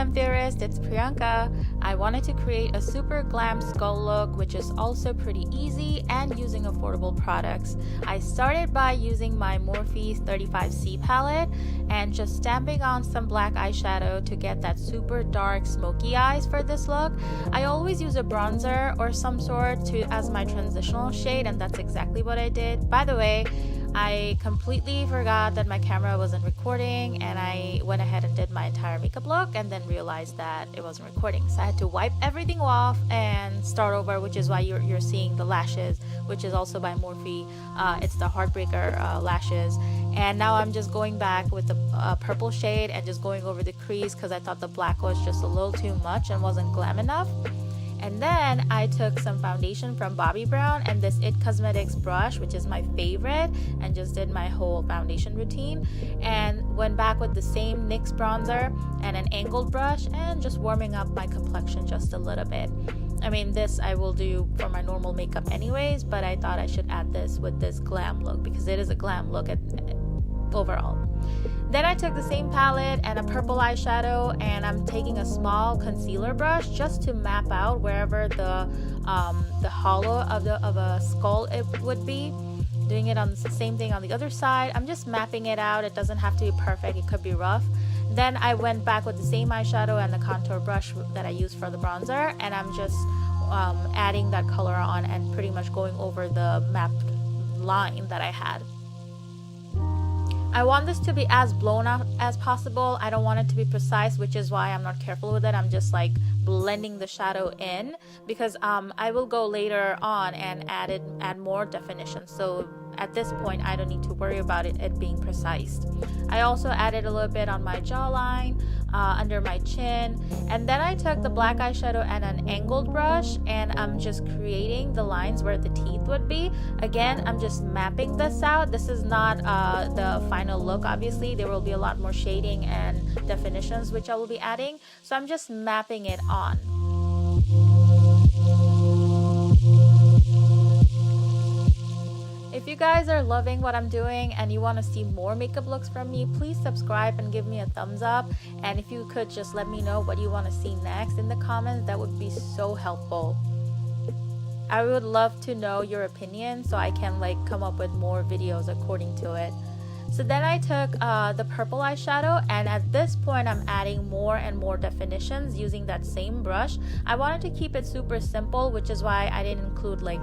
glam theorist, it's Preanka. I wanted to create a super glam skull look, which is also pretty easy and using affordable products. I started by using my Morphe 35C palette and just stamping on some black eyeshadow to get that super dark smoky eyes for this look. I always use a bronzer or some sort as my transitional shade, and that's exactly what I did. By the way, I completely forgot that my camera wasn't recording, and I went ahead and did my entire makeup look and then realized that it wasn't recording. So I had to wipe everything off and start over, which is why you're seeing the lashes, which is also by Morphe. It's the Heartbreaker lashes. And now I'm just going back with the purple shade and just going over the crease because I thought the black was just a little too much and wasn't glam enough. And then I took some foundation from Bobbi Brown and this It Cosmetics brush, which is my favorite, and just did my whole foundation routine and went back with the same NYX bronzer and an angled brush and just warming up my complexion just a little bit. I mean, this I will do for my normal makeup anyways, but I thought I should add this with this glam look because it is a glam look overall. Then I took the same palette and a purple eyeshadow, and I'm taking a small concealer brush just to map out wherever the hollow of a skull it would be. Doing it on the same thing on the other side. I'm just mapping it out. It doesn't have to be perfect. It could be rough. Then I went back with the same eyeshadow and the contour brush that I used for the bronzer, and I'm just adding that color on and pretty much going over the mapped line that I had. I want this to be as blown out as possible. I don't want it to be precise, which is why I'm not careful with it. I'm just like blending the shadow in because I will go later on and add more definition. So at this point, I don't need to worry about it being precise. I also added a little bit on my jawline, under my chin, and then I took the black eyeshadow and an angled brush, and I'm just creating the lines where the teeth would be. Again, I'm just mapping this out. This is not the final look, obviously. There will be a lot more shading and definitions which I will be adding, so I'm just mapping it on. If you guys are loving what I'm doing and you want to see more makeup looks from me, please subscribe and give me a thumbs up. And if you could just let me know what you want to see next in the comments, that would be so helpful. I would love to know your opinion so I can like come up with more videos according to it. So then I took the purple eyeshadow, and at this point I'm adding more and more definitions using that same brush. I wanted to keep it super simple, which is why I didn't include like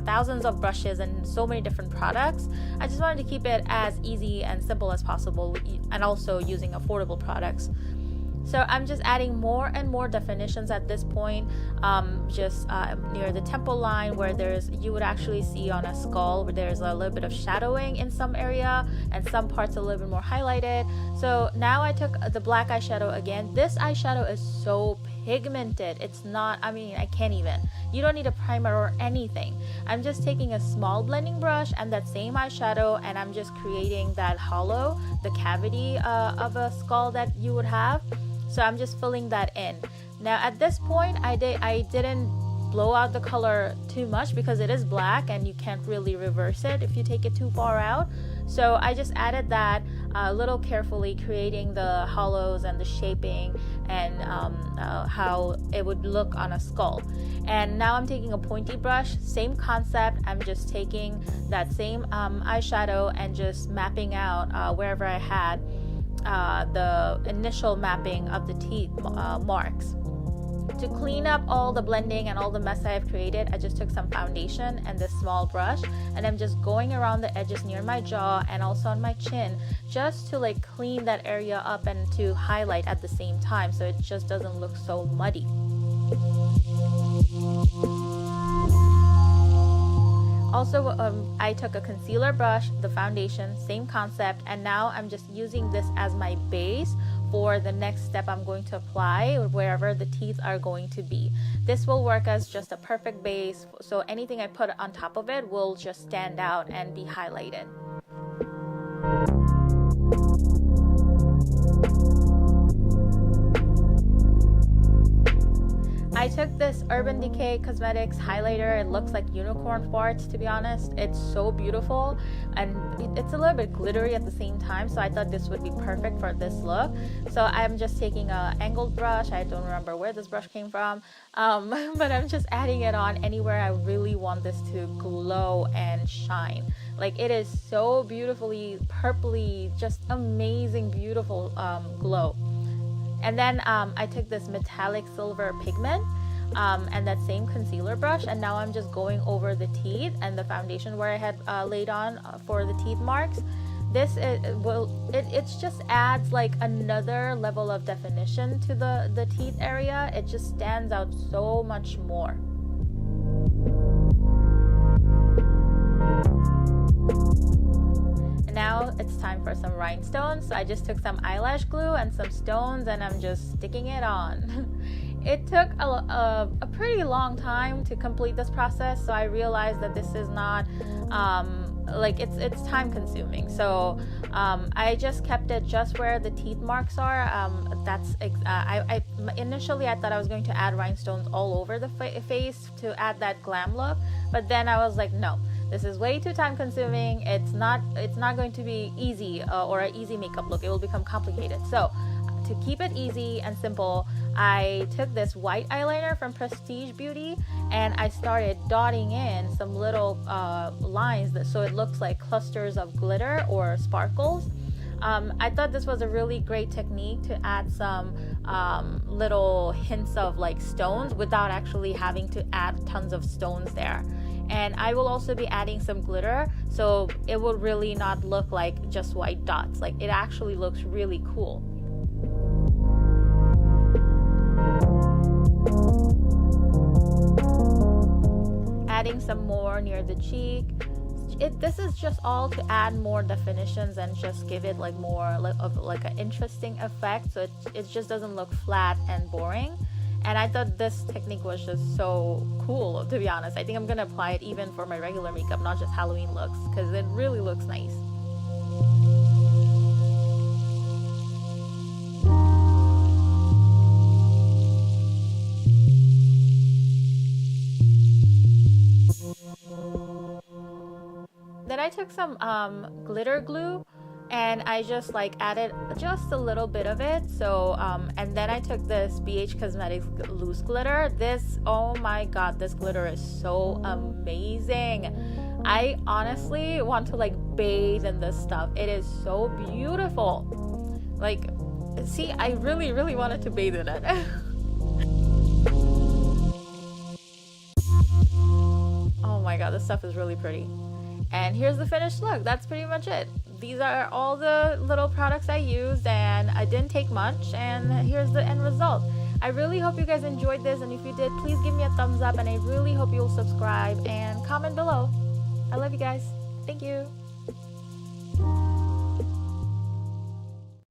thousands of brushes and so many different products. I just wanted to keep it as easy and simple as possible, and also using affordable products. So I'm just adding more and more definitions at this point, just near the temple line where you would actually see on a skull where there's a little bit of shadowing in some area and some parts a little bit more highlighted. So now I took the black eyeshadow again. This eyeshadow is so pigmented. It's not, I mean, I can't even. You don't need a primer or anything. I'm just taking a small blending brush and that same eyeshadow, and I'm just creating that hollow, the cavity of a skull that you would have. So I'm just filling that in. Now at this point, I didn't blow out the color too much because it is black and you can't really reverse it if you take it too far out. So I just added that a little carefully, creating the hollows and the shaping and how it would look on a skull. And now I'm taking a pointy brush, same concept. I'm just taking that same eyeshadow and just mapping out wherever I had the initial mapping of the teeth marks. To clean up all the blending and all the mess I've created, I just took some foundation and this small brush, and I'm just going around the edges near my jaw and also on my chin, just to like clean that area up and to highlight at the same time so it just doesn't look so muddy. Also, I took a concealer brush, the foundation, same concept, and now I'm just using this as my base for the next step I'm going to apply wherever the teeth are going to be. This will work as just a perfect base, so anything I put on top of it will just stand out and be highlighted. I took this Urban Decay Cosmetics highlighter. It looks like unicorn farts, to be honest. It's so beautiful, and it's a little bit glittery at the same time, so I thought this would be perfect for this look. So I'm just taking a angled brush. I don't remember where this brush came from, but I'm just adding it on anywhere I really want this to glow and shine. Like, it is so beautifully purpley, just amazing, beautiful glow. And then I took this metallic silver pigment and that same concealer brush, and now I'm just going over the teeth and the foundation where I had laid on for the teeth marks. This it just adds like another level of definition to the teeth area. It just stands out so much more. Now it's time for some rhinestones. So I just took some eyelash glue and some stones, and I'm just sticking it on. It took a pretty long time to complete this process, so I realized that this is not like it's time consuming. So I just kept it just where the teeth marks are. I initially I thought I was going to add rhinestones all over the face to add that glam look, but then I was like, no. This is way too time consuming. It's not going to be easy or an easy makeup look. It will become complicated. So to keep it easy and simple, I took this white eyeliner from Prestige Beauty and I started dotting in some little lines so it looks like clusters of glitter or sparkles. I thought this was a really great technique to add some little hints of like stones without actually having to add tons of stones there. And I will also be adding some glitter, so it will really not look like just white dots. Like, it actually looks really cool. Adding some more near the cheek. This is just all to add more definitions and just give it like more of like an interesting effect, so it just doesn't look flat and boring. And I thought this technique was just so cool, to be honest. I think I'm gonna apply it even for my regular makeup, not just Halloween looks, because it really looks nice. Then I took some glitter glue and I just like added just a little bit of it. So and then I took this BH Cosmetics loose glitter. This, oh my god, this glitter is so amazing. I honestly want to like bathe in this stuff. It is so beautiful. Like, see, I really wanted to bathe in it. Oh my god, this stuff is really pretty. And here's the finished look. That's pretty much it. These are all the little products I used, and I didn't take much, and here's the end result. I really hope you guys enjoyed this, and if you did, please give me a thumbs up, and I really hope you'll subscribe and comment below. I love you guys. Thank you.